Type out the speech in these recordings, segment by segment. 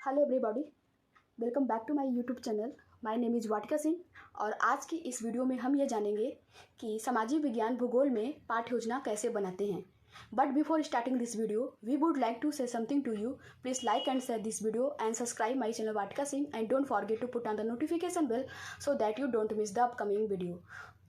Hello everybody, welcome back to my YouTube channel. My name is Vatika Singh और आज की इस वीडियो में हम ये जानेंगे कि सामाजिक विज्ञान भूगोल में पाठ योजना कैसे बनाते हैं। But before starting this video we would like to say something to you. Please like and share this video and subscribe my channel Vatika Singh and don't forget to put on the notification bell so that you don't miss the upcoming video.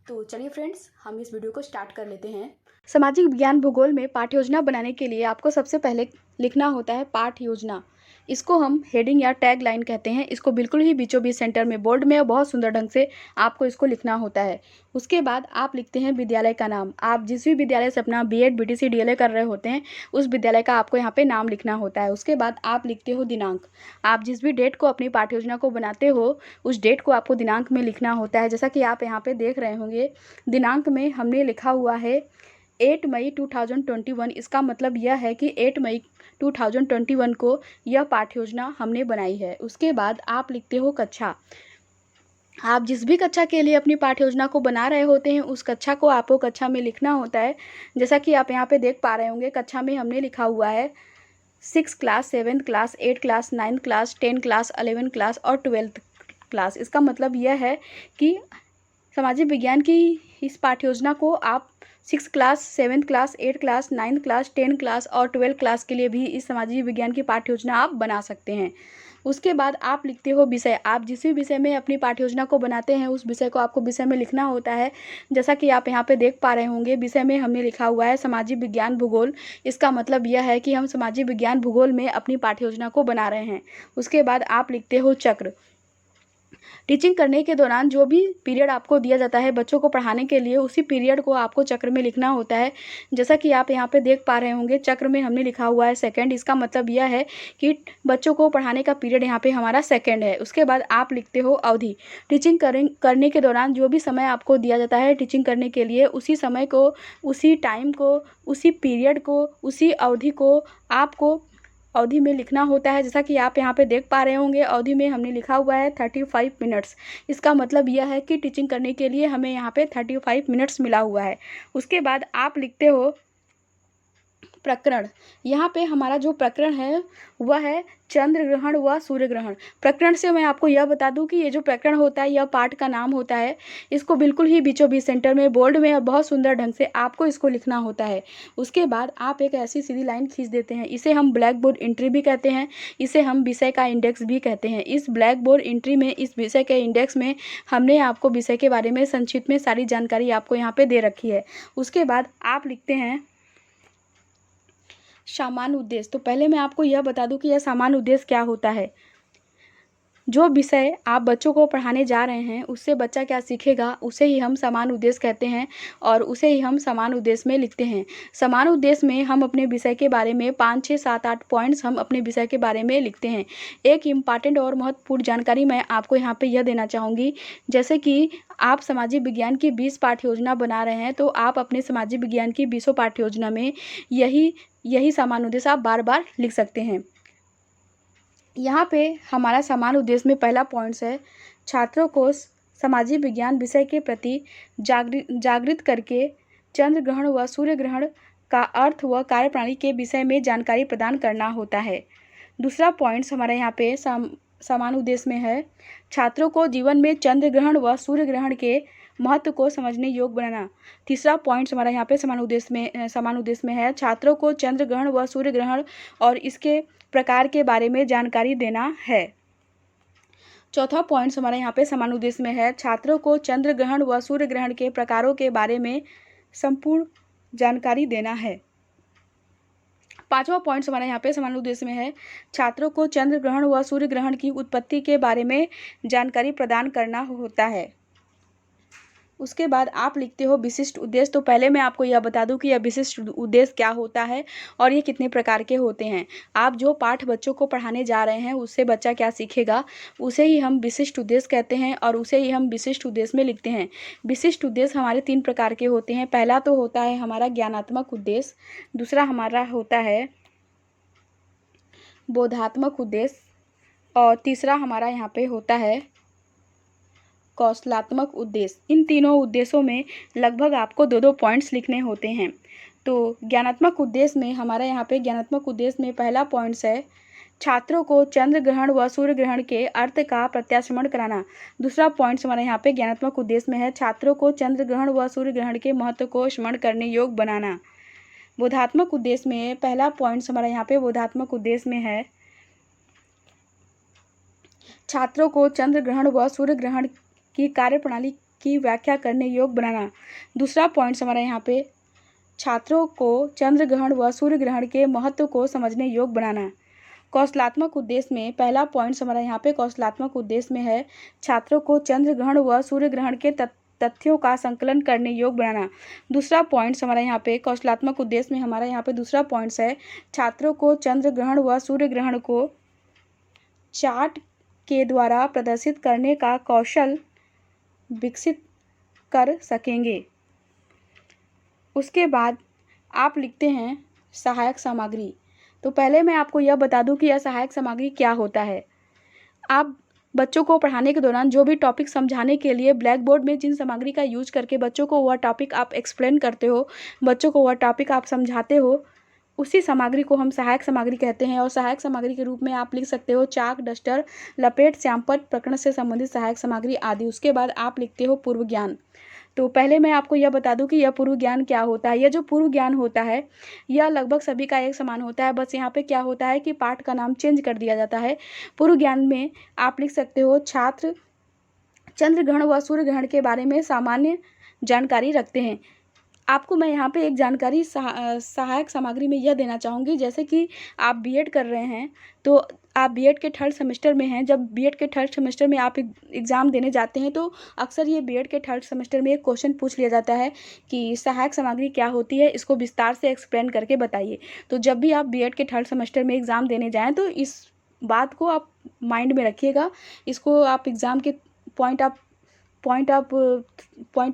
तो चलिए friends, हम इस video को start कर लेते हैं। सामाजिक विज्ञान भूगोल में पाठ योजना बनाने के लिए आपको सबसे पहले लिखना होता है पाठ योजना। इसको हम हेडिंग या टैग लाइन कहते हैं। इसको बिल्कुल ही बीचों बीच सेंटर में बोल्ड में और बहुत सुंदर ढंग से आपको इसको लिखना होता है। उसके बाद आप लिखते हैं विद्यालय का नाम। आप जिस भी विद्यालय से अपना बीएड बीटीसी डीएलएड कर रहे होते हैं उस विद्यालय का आपको यहाँ पे नाम लिखना होता है। उसके बाद आप लिखते हो दिनांक। आप जिस भी डेट को अपनी पाठ्य योजना को बनाते हो उस डेट को आपको दिनांक में लिखना होता है। जैसा कि आप यहाँ पे देख रहे होंगे, दिनांक में हमने लिखा हुआ है 8 मई 2021। इसका मतलब यह है कि 8 मई 2021 को यह पाठ्य योजना हमने बनाई है। उसके बाद आप लिखते हो कक्षा। आप जिस भी कक्षा के लिए अपनी पाठ्य योजना को बना रहे होते हैं उस कक्षा को आपको कक्षा में लिखना होता है। जैसा कि आप यहाँ पे देख पा रहे होंगे, कक्षा में हमने लिखा हुआ है 6 class, 7 class, 8 class, 9 class, 10 class, 11 class और 12 क्लास। इसका मतलब यह है कि सामाजिक विज्ञान की इस पाठ्य योजना को आप 6 class, 7 class, 8 class, 9 class, 10 class और 12 क्लास के लिए भी इस सामाजिक विज्ञान की पाठ्य योजना आप बना सकते हैं। उसके बाद आप लिखते हो विषय। आप जिस भी विषय में अपनी पाठ्य योजना को बनाते हैं उस विषय को आपको विषय में लिखना होता है। जैसा कि आप यहाँ पे देख पा रहे होंगे, विषय में हमने लिखा हुआ है सामाजिक विज्ञान भूगोल। इसका मतलब यह है कि हम सामाजिक विज्ञान भूगोल में अपनी पाठ्य योजना को बना रहे हैं। उसके बाद आप लिखते हो चक्र। टीचिंग करने के दौरान जो भी पीरियड आपको दिया जाता है बच्चों को पढ़ाने के लिए, उसी पीरियड को आपको चक्र में लिखना होता है। जैसा कि आप यहाँ पे देख पा रहे होंगे, चक्र में हमने लिखा हुआ है सेकंड। इसका मतलब यह है कि बच्चों को पढ़ाने का पीरियड यहाँ पे हमारा सेकंड है। उसके बाद आप लिखते हो अवधि। टीचिंग करने के दौरान जो भी समय आपको दिया जाता है टीचिंग करने के लिए, उसी समय को, उसी टाइम को, उसी पीरियड को, उसी अवधि को आपको अवधि में लिखना होता है। जैसा कि आप यहाँ पे देख पा रहे होंगे, अवधि में हमने लिखा हुआ है 35 मिनट्स। इसका मतलब यह है कि टीचिंग करने के लिए हमें यहाँ पे 35 मिनट्स मिला हुआ है। उसके बाद आप लिखते हो प्रकरण। यहाँ पे हमारा जो प्रकरण है वह है चंद्र ग्रहण व सूर्य ग्रहण। प्रकरण से मैं आपको यह बता दूं कि ये जो प्रकरण होता है यह पाठ का नाम होता है। इसको बिल्कुल ही बीचों बीच सेंटर में बोल्ड में और बहुत सुंदर ढंग से आपको इसको लिखना होता है। उसके बाद आप एक ऐसी सीधी लाइन खींच देते हैं। इसे हम ब्लैक बोर्ड एंट्री भी कहते हैं। इसे हम विषय का इंडेक्स भी कहते हैं। इस ब्लैक बोर्ड एंट्री में, इस विषय के इंडेक्स में हमने आपको विषय के बारे में संक्षिप्त में सारी जानकारी आपको यहाँ पे दे रखी है। उसके बाद आप लिखते हैं सामान्य उद्देश्य। तो पहले मैं आपको यह बता दूं कि यह सामान्य उद्देश्य क्या होता है। जो विषय आप बच्चों को पढ़ाने जा रहे हैं उससे बच्चा क्या सीखेगा उसे ही हम समान उद्देश्य कहते हैं और उसे ही हम समान उद्देश्य में लिखते हैं। समान उद्देश्य में हम अपने विषय के बारे में 5, 6, 7, 8 पॉइंट्स हम अपने विषय के बारे में लिखते हैं। एक इम्पॉर्टेंट और महत्वपूर्ण जानकारी मैं आपको यहाँ पे यह देना चाहूँगी, जैसे कि आप सामाजिक विज्ञान की 20 पाठ्य योजना बना रहे हैं तो आप अपने सामाजिक विज्ञान की 20 पाठ्य योजना में यही समान उद्देश्य आप बार बार लिख सकते हैं। यहाँ पे हमारा समान उद्देश्य में पहला पॉइंट्स है छात्रों को सामाजिक विज्ञान विषय के प्रति जागृत करके चंद्र ग्रहण व सूर्य ग्रहण का अर्थ व कार्यप्रणाली के विषय में जानकारी प्रदान करना होता है। दूसरा पॉइंट्स हमारे यहाँ पे समान उद्देश्य में है छात्रों को जीवन में चंद्र ग्रहण व सूर्य ग्रहण के महत्व को समझने योग्य बनाना। तीसरा पॉइंट हमारा यहाँ पे समान उद्देश्य में है छात्रों को चंद्र ग्रहण व सूर्य ग्रहण और इसके प्रकार के बारे में जानकारी देना है। चौथा पॉइंट हमारे यहाँ पे समान उद्देश्य में है छात्रों को चंद्र ग्रहण व सूर्य ग्रहण के प्रकारों के बारे में संपूर्ण जानकारी देना है। पांचवा पॉइंट हमारे यहाँ पे समान उद्देश्य में है छात्रों को चंद्र ग्रहण व सूर्य ग्रहण की उत्पत्ति के बारे में जानकारी प्रदान करना होता है। उसके बाद आप लिखते हो विशिष्ट उद्देश्य। तो पहले मैं आपको यह बता दूं कि यह विशिष्ट उद्देश्य क्या होता है और ये कितने प्रकार के होते हैं। आप जो पाठ बच्चों को पढ़ाने जा रहे हैं उससे बच्चा क्या सीखेगा उसे ही हम विशिष्ट उद्देश्य कहते हैं और उसे ही हम विशिष्ट उद्देश्य में लिखते हैं। विशिष्ट उद्देश्य हमारे 3 प्रकार के होते हैं। पहला तो होता है हमारा ज्ञानात्मक उद्देश्य, दूसरा हमारा होता है बोधात्मक उद्देश्य और तीसरा हमारा यहाँ पे होता है कौशलात्मक उद्देश्य। इन तीनों उद्देश्यों में लगभग आपको 2-2 पॉइंट्स लिखने होते हैं। तो ज्ञानात्मक उद्देश्य में हमारा यहाँ पे ज्ञानात्मक उद्देश्य में पहला पॉइंट्स है छात्रों को चंद्र ग्रहण व सूर्य ग्रहण के अर्थ का प्रत्यास्मरण कराना। दूसरा पॉइंट हमारा यहाँ पे ज्ञानात्मक उद्देश्य में है, छात्रों को चंद्र ग्रहण व सूर्य ग्रहण के महत्व को स्मरण करने योग्य बनाना। बोधात्मक उद्देश्य में पहला पॉइंट हमारा यहाँ पे बोधात्मक उद्देश्य में है, छात्रों को चंद्र ग्रहण व सूर्य ग्रहण की कार्यप्रणाली की व्याख्या करने योग्य बनाना। दूसरा पॉइंट हमारा यहाँ पे छात्रों को चंद्र ग्रहण व सूर्य ग्रहण के महत्व को समझने योग्य बनाना। कौशलात्मक उद्देश्य में पहला पॉइंट हमारा यहाँ पे कौशलात्मक उद्देश्य में है, छात्रों को चंद्र ग्रहण व सूर्य ग्रहण के तथ्यों का संकलन करने योग्य बनाना। दूसरा पॉइंट हमारा यहाँ पे कौशलात्मक उद्देश्य में हमारा यहाँ पे दूसरा पॉइंट्स है, छात्रों को चंद्र ग्रहण व सूर्य ग्रहण को चार्ट के द्वारा प्रदर्शित करने का कौशल विकसित कर सकेंगे। उसके बाद आप लिखते हैं सहायक सामग्री। तो पहले मैं आपको यह बता दूं कि यह सहायक सामग्री क्या होता है। आप बच्चों को पढ़ाने के दौरान जो भी टॉपिक समझाने के लिए ब्लैक बोर्ड में जिन सामग्री का यूज करके बच्चों को वह टॉपिक आप एक्सप्लेन करते हो, बच्चों को वह टॉपिक आप समझाते हो, उसी सामग्री को हम सहायक सामग्री कहते हैं। और सहायक सामग्री के रूप में आप लिख सकते हो चाक, डस्टर, लपेट, श्यामपट्ट, प्रकरण से संबंधित सहायक सामग्री आदि। उसके बाद आप लिखते हो पूर्व ज्ञान। तो पहले मैं आपको यह बता दूं कि यह पूर्व ज्ञान क्या होता है। यह जो पूर्व ज्ञान होता है यह लगभग सभी का एक समान होता है, बस यहाँ पे क्या होता है कि पाठ का नाम चेंज कर दिया जाता है। पूर्व ज्ञान में आप लिख सकते हो छात्र चंद्र ग्रहण व सूर्य ग्रहण के बारे में सामान्य जानकारी रखते हैं। आपको मैं यहाँ पे एक जानकारी सहायक सामग्री में यह देना चाहूँगी, जैसे कि आप बीएड कर रहे हैं तो आप बीएड के थर्ड सेमेस्टर में हैं। जब बीएड के थर्ड सेमेस्टर में आप एग्ज़ाम देने जाते हैं तो अक्सर ये बीएड के थर्ड सेमेस्टर में एक क्वेश्चन पूछ लिया जाता है कि सहायक सामग्री क्या होती है, इसको विस्तार से एक्सप्लेन करके बताइए। तो जब भी आप बीएड के थर्ड सेमेस्टर में एग्ज़ाम देने जाएँ तो इस बात को आप माइंड में रखिएगा। इसको आप एग्ज़ाम के पॉइंट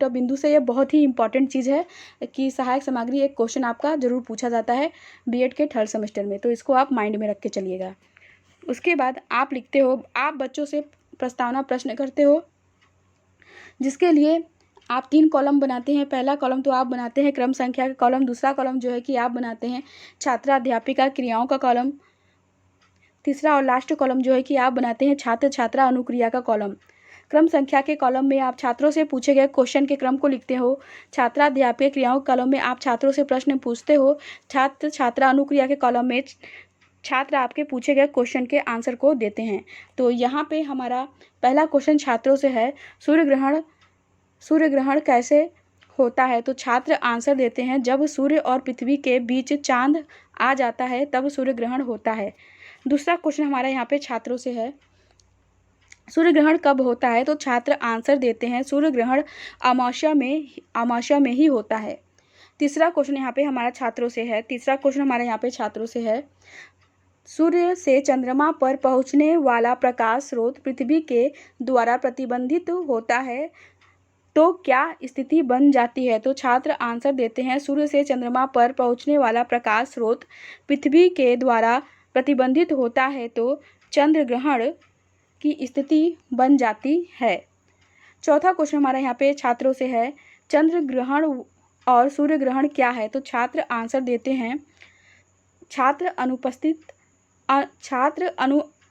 ऑफ बिंदु से यह बहुत ही इंपॉर्टेंट चीज़ है कि सहायक सामग्री एक क्वेश्चन आपका ज़रूर पूछा जाता है बीएड के थर्ड सेमेस्टर में, तो इसको आप माइंड में रख के चलिएगा। उसके बाद आप लिखते हो, आप बच्चों से प्रस्तावना प्रश्न करते हो, जिसके लिए आप 3 कॉलम बनाते हैं। पहला कॉलम तो आप बनाते हैं क्रम संख्या का कॉलम, दूसरा कॉलम जो है कि आप बनाते हैं छात्रा अध्यापिका क्रियाओं का कॉलम, तीसरा और लास्ट कॉलम जो है कि आप बनाते हैं छात्र छात्रा अनुक्रिया का कॉलम। क्रम संख्या के कॉलम में आप छात्रों से पूछे गए क्वेश्चन के क्रम को लिखते हो। छात्रा अध्यापक क्रियाओं के कॉलम में आप छात्रों से प्रश्न पूछते हो। छात्र छात्रा अनुक्रिया के कॉलम में छात्र आपके पूछे गए क्वेश्चन के आंसर को देते हैं। तो यहाँ पे हमारा पहला क्वेश्चन छात्रों से है, सूर्य ग्रहण कैसे होता है। तो छात्र आंसर देते हैं, जब सूर्य और पृथ्वी के बीच चांद आ जाता है तब सूर्य ग्रहण होता है। दूसरा क्वेश्चन हमारा यहाँ पे छात्रों से है, सूर्य ग्रहण कब होता है। तो छात्र आंसर देते हैं, सूर्य ग्रहण अमावस्या में ही होता है। तीसरा क्वेश्चन यहाँ पे हमारा छात्रों से है, सूर्य से चंद्रमा पर पहुँचने वाला प्रकाश स्रोत पृथ्वी के द्वारा प्रतिबंधित होता है तो क्या स्थिति बन जाती है। तो छात्र आंसर देते हैं, सूर्य से चंद्रमा पर पहुँचने वाला प्रकाश स्रोत पृथ्वी के द्वारा प्रतिबंधित होता है तो चंद्र ग्रहण की स्थिति बन जाती है। चौथा क्वेश्चन हमारा यहाँ पे छात्रों से है, चंद्र ग्रहण और सूर्य ग्रहण क्या है। तो छात्र आंसर देते हैं,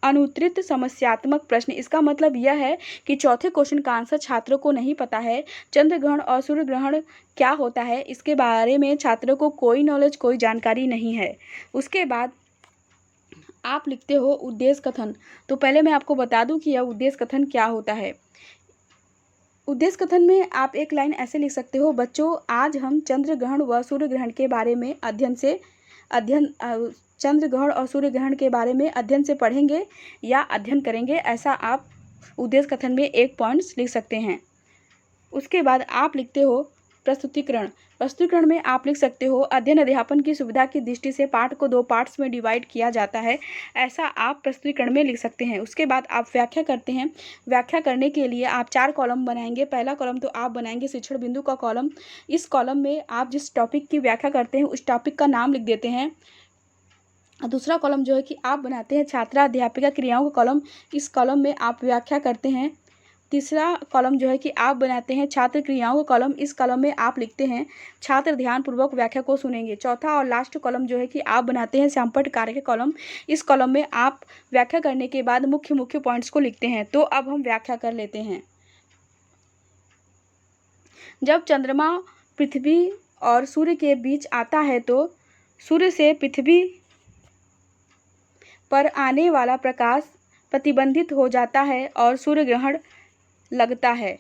अनुत्तरित समस्यात्मक प्रश्न। इसका मतलब यह है कि चौथे क्वेश्चन का आंसर छात्रों को नहीं पता है। चंद्र ग्रहण और सूर्य ग्रहण क्या होता है इसके बारे में छात्रों को कोई नॉलेज, कोई जानकारी नहीं है। उसके बाद आप लिखते हो उद्देश्य कथन। तो पहले मैं आपको बता दूं कि यह उद्देश्य कथन क्या होता है। उद्देश्य कथन में आप एक लाइन ऐसे लिख सकते हो, बच्चों आज हम चंद्र ग्रहण व सूर्य ग्रहण के बारे में चंद्र ग्रहण और सूर्य ग्रहण के बारे में अध्ययन से पढ़ेंगे या अध्ययन करेंगे, ऐसा आप उद्देश्य कथन में एक पॉइंट्स लिख सकते हैं। उसके बाद आप लिखते हो प्रस्तुतिकरण में आप लिख सकते हो, अध्ययन अध्यापन की सुविधा की दृष्टि से पाठ को 2 पार्ट्स में डिवाइड किया जाता है, ऐसा आप प्रस्तुतिकरण में लिख सकते हैं। उसके बाद आप व्याख्या करते हैं। व्याख्या करने के लिए आप 4 कॉलम बनाएंगे। पहला कॉलम तो आप बनाएंगे शिक्षण बिंदु का कॉलम। इस कॉलम में आप जिस टॉपिक की व्याख्या करते हैं उस टॉपिक का नाम लिख देते हैं। दूसरा कॉलम जो है कि आप बनाते हैं छात्रा अध्यापिका क्रियाओं का कॉलम। इस कॉलम में आप व्याख्या करते हैं तीसरा कॉलम जो है कि आप बनाते हैं छात्र क्रियाओं का कॉलम। इस कॉलम में आप लिखते हैं छात्र ध्यानपूर्वक व्याख्या को सुनेंगे। चौथा और लास्ट कॉलम जो है कि आप बनाते हैं श्यामपट्ट कार्य के कॉलम। इस कॉलम में आप व्याख्या करने के बाद मुख्य मुख्य पॉइंट्स को लिखते हैं। तो अब हम व्याख्या कर लेते हैं। जब चंद्रमा पृथ्वी और सूर्य के बीच आता है तो सूर्य से पृथ्वी पर आने वाला प्रकाश प्रतिबंधित हो जाता है और सूर्य ग्रहण लगता है।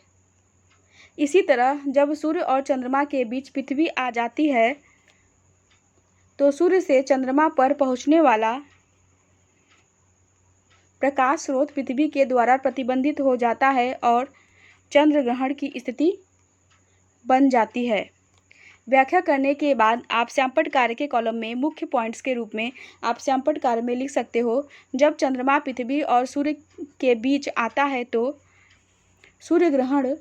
इसी तरह जब सूर्य और चंद्रमा के बीच पृथ्वी आ जाती है तो सूर्य से चंद्रमा पर पहुंचने वाला प्रकाश स्रोत पृथ्वी के द्वारा प्रतिबंधित हो जाता है और चंद्र ग्रहण की स्थिति बन जाती है। व्याख्या करने के बाद आप श्यामपट्ट कार्य के कॉलम में मुख्य पॉइंट्स के रूप में आप श्यामपट्ट कार्य में लिख सकते हो, जब चंद्रमा पृथ्वी और सूर्य के बीच आता है तो सूर्य ग्रहण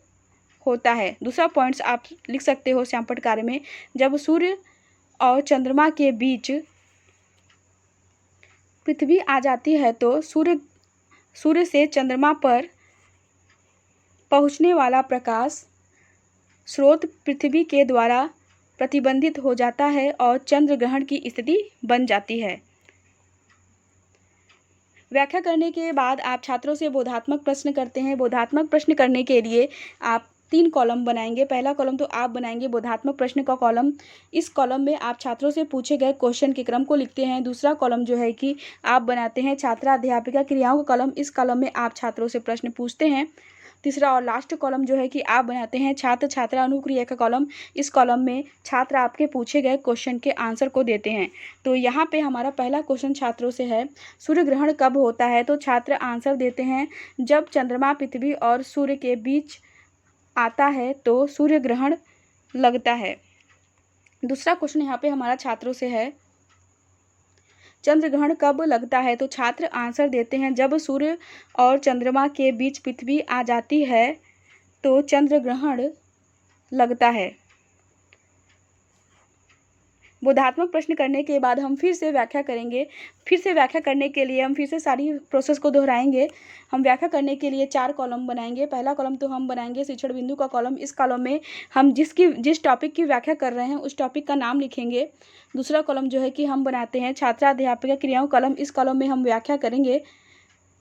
होता है। दूसरा पॉइंट्स आप लिख सकते हो श्यामपट्ट कार्य में, जब सूर्य और चंद्रमा के बीच पृथ्वी आ जाती है तो सूर्य से चंद्रमा पर पहुंचने वाला प्रकाश स्रोत पृथ्वी के द्वारा प्रतिबंधित हो जाता है और चंद्र ग्रहण की स्थिति बन जाती है। व्याख्या करने के बाद आप छात्रों से बोधात्मक प्रश्न करते हैं। बोधात्मक प्रश्न करने के लिए आप 3 कॉलम बनाएंगे। पहला कॉलम तो आप बनाएंगे बोधात्मक प्रश्न का कॉलम। इस कॉलम में आप छात्रों से पूछे गए क्वेश्चन के क्रम को लिखते हैं। दूसरा कॉलम जो है कि आप बनाते हैं छात्रा अध्यापिका क्रियाओं का कॉलम। इस कॉलम में आप छात्रों से प्रश्न पूछते हैं। तीसरा और लास्ट कॉलम जो है कि आप बनाते हैं छात्र छात्रा अनुक्रिया का कॉलम। इस कॉलम में छात्र आपके पूछे गए क्वेश्चन के आंसर को देते हैं। तो यहाँ पे हमारा पहला क्वेश्चन छात्रों से है, सूर्य ग्रहण कब होता है? तो छात्र आंसर देते हैं, जब चंद्रमा पृथ्वी और सूर्य के बीच आता है तो सूर्य ग्रहण लगता है। दूसरा क्वेश्चन यहाँ पे हमारा छात्रों से है, चंद्र ग्रहण कब लगता है? तो छात्र आंसर देते हैं, जब सूर्य और चंद्रमा के बीच पृथ्वी आ जाती है तो चंद्र ग्रहण लगता है। बोधात्मक प्रश्न करने के बाद हम फिर से व्याख्या करेंगे। फिर से व्याख्या करने के लिए हम फिर से सारी प्रोसेस को दोहराएंगे। हम व्याख्या करने के लिए 4 कॉलम बनाएंगे। पहला कॉलम तो हम बनाएंगे शिक्षण बिंदु का कॉलम। इस कॉलम में हम जिस टॉपिक की व्याख्या कर रहे हैं उस टॉपिक का नाम लिखेंगे। दूसरा कॉलम जो है कि हम बनाते हैं छात्रा अध्यापिका क्रियाओं कॉलम। इस कॉलम में हम व्याख्या करेंगे।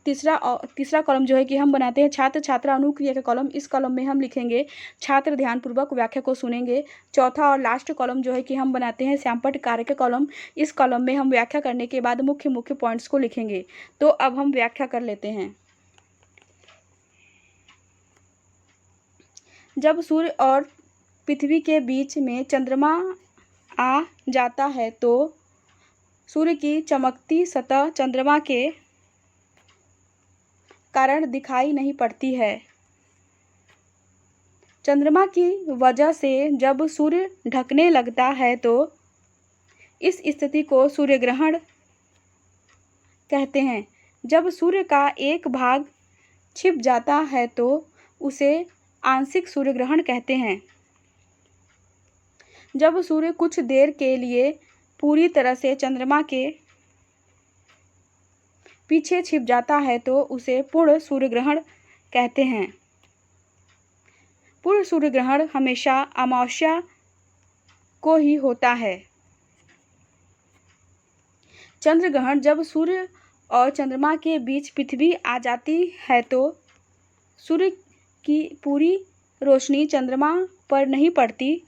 तीसरा कॉलम जो है कि हम बनाते हैं छात्र छात्रा अनुक्रिया का कॉलम। इस कॉलम में हम लिखेंगे छात्र ध्यानपूर्वक व्याख्या को सुनेंगे। चौथा और लास्ट कॉलम जो है कि हम बनाते हैं श्यामपट्ट कार्य का कॉलम। इस कॉलम में हम व्याख्या करने के बाद मुख्य मुख्य पॉइंट्स को लिखेंगे। तो अब हम व्याख्या कर लेते हैं। जब सूर्य और पृथ्वी के बीच में चंद्रमा आ जाता है तो सूर्य की चमकती सतह चंद्रमा के कारण दिखाई नहीं पड़ती है। चंद्रमा की वजह से जब सूर्य ढकने लगता है तो इस स्थिति को सूर्य ग्रहण कहते हैं। जब सूर्य का एक भाग छिप जाता है तो उसे आंशिक सूर्य ग्रहण कहते हैं। जब सूर्य कुछ देर के लिए पूरी तरह से चंद्रमा के पीछे छिप जाता है तो उसे पूर्ण सूर्य ग्रहण कहते हैं। पूर्ण सूर्य ग्रहण हमेशा अमावस्या को ही होता है। चंद्र ग्रहण जब सूर्य और चंद्रमा के बीच पृथ्वी आ जाती है तो सूर्य की पूरी रोशनी चंद्रमा पर नहीं पड़ती।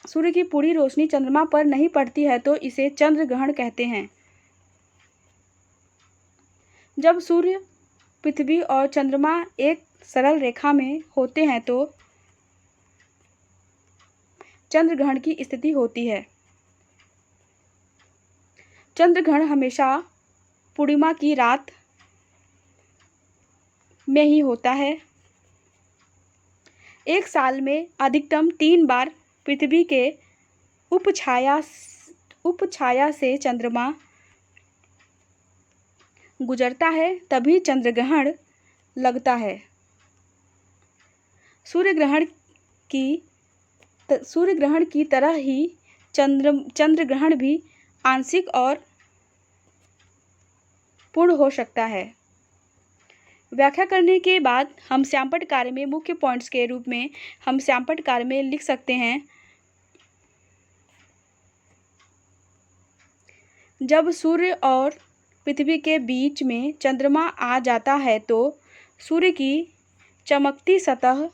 सूर्य की पूरी रोशनी चंद्रमा पर नहीं पड़ती है तो इसे चंद्र ग्रहण कहते हैं। जब सूर्य पृथ्वी और चंद्रमा एक सरल रेखा में होते हैं तो चंद्र ग्रहण की स्थिति होती है। चंद्र ग्रहण हमेशा पूर्णिमा की रात में ही होता है। एक साल में अधिकतम 3 बार पृथ्वी के उपछाया से चंद्रमा गुजरता है, तभी चंद्र ग्रहण लगता है। सूर्य ग्रहण की तरह ही चंद्र ग्रहण भी आंशिक और पूर्ण हो सकता है। व्याख्या करने के बाद हम श्यामपट्ट कार्य में मुख्य पॉइंट्स के रूप में हम श्यामपट्ट कार्य में लिख सकते हैं, जब सूर्य और पृथ्वी के बीच में चंद्रमा आ जाता है तो सूर्य की चमकती सतह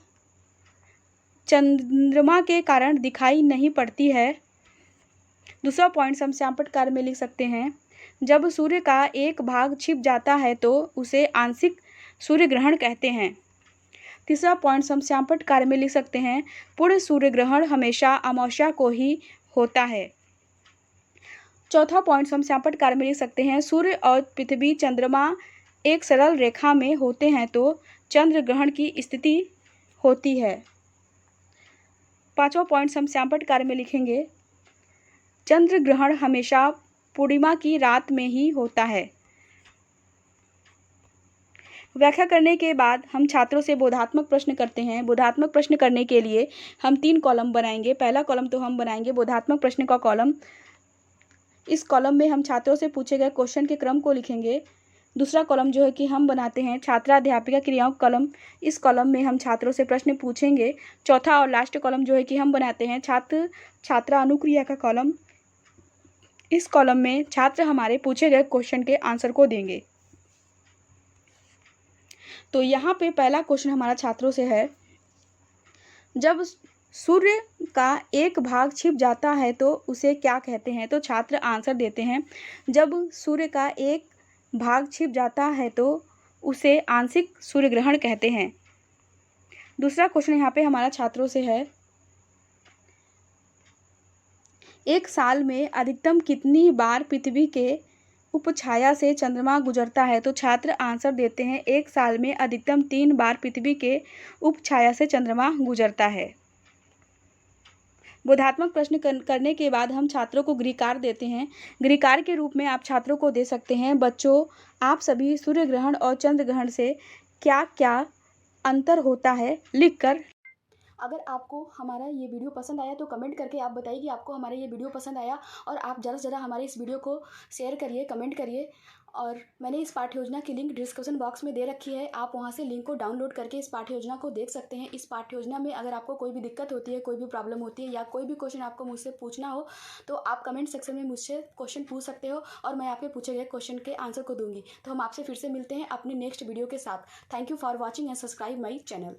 चंद्रमा के कारण दिखाई नहीं पड़ती है। दूसरा पॉइंट हम श्यामपट्ट कार्य में लिख सकते हैं, जब सूर्य का एक भाग छिप जाता है तो उसे आंशिक सूर्य ग्रहण कहते हैं। तीसरा पॉइंट हम श्यामपट्ट कार्य में लिख सकते हैं, पूर्ण सूर्य ग्रहण हमेशा अमावस्या को ही होता है। चौथा पॉइंट हम श्यामपट्ट कार्य में लिख सकते हैं, सूर्य और पृथ्वी चंद्रमा एक सरल रेखा में होते हैं तो चंद्र ग्रहण की स्थिति होती है। पांचवा पॉइंट हम श्यामपट्ट कार्य में लिखेंगे, चंद्र ग्रहण हमेशा पूर्णिमा की रात में ही होता है। व्याख्या करने के बाद हम छात्रों से बोधात्मक प्रश्न करते हैं। बोधात्मक प्रश्न करने के लिए हम 3 कॉलम बनाएंगे। पहला कॉलम तो हम बनाएंगे बोधात्मक प्रश्न का कॉलम। इस कॉलम में हम छात्रों से पूछे गए क्वेश्चन के क्रम को लिखेंगे। दूसरा कॉलम जो है कि हम बनाते हैं छात्राध्यापिका क्रियाओं कॉलम। इस कॉलम में हम छात्रों से प्रश्न पूछेंगे। चौथा और लास्ट कॉलम जो है कि हम बनाते हैं छात्र छात्रा अनुक्रिया का कॉलम। इस कॉलम में छात्र हमारे पूछे गए क्वेश्चन के आंसर को देंगे। तो यहाँ पे पहला क्वेश्चन हमारा छात्रों से है, जब सूर्य का एक भाग छिप जाता है तो उसे क्या कहते हैं? तो छात्र आंसर देते हैं, जब सूर्य का एक भाग छिप जाता है तो उसे आंशिक सूर्य ग्रहण कहते हैं। दूसरा क्वेश्चन यहाँ पे हमारा छात्रों से है, एक साल में अधिकतम कितनी बार पृथ्वी के उपछाया से चंद्रमा गुजरता है? तो छात्र आंसर देते हैं, एक साल में अधिकतम 3 बार पृथ्वी के उपछाया से चंद्रमा गुजरता है। बोधात्मक प्रश्न करने के बाद हम छात्रों को गृहकार्य देते हैं। गृहकार्य के रूप में आप छात्रों को दे सकते हैं, बच्चों आप सभी सूर्य ग्रहण और चंद्र ग्रहण से क्या क्या अंतर होता है लिखकर। अगर आपको हमारा ये वीडियो पसंद आया तो कमेंट करके आप बताइए कि आपको हमारा ये वीडियो पसंद आया, और आप ज़्यादा से ज़्यादा हमारे इस वीडियो को शेयर करिए, कमेंट करिए। और मैंने इस पाठ्य योजना की लिंक डिस्क्रिप्शन बॉक्स में दे रखी है, आप वहाँ से लिंक को डाउनलोड करके इस पाठ्य योजना को देख सकते हैं। इस पाठ्य योजना में अगर आपको कोई भी दिक्कत होती है, कोई भी प्रॉब्लम होती है, या कोई भी क्वेश्चन आपको मुझसे पूछना हो तो आप कमेंट सेक्शन में मुझसे क्वेश्चन पूछ सकते हो और मैं आपके पूछे गए क्वेश्चन के आंसर को दूंगी। तो हम आपसे फिर से मिलते हैं अपनी नेक्स्ट वीडियो के साथ। Thank you for watching and subscribe my channel.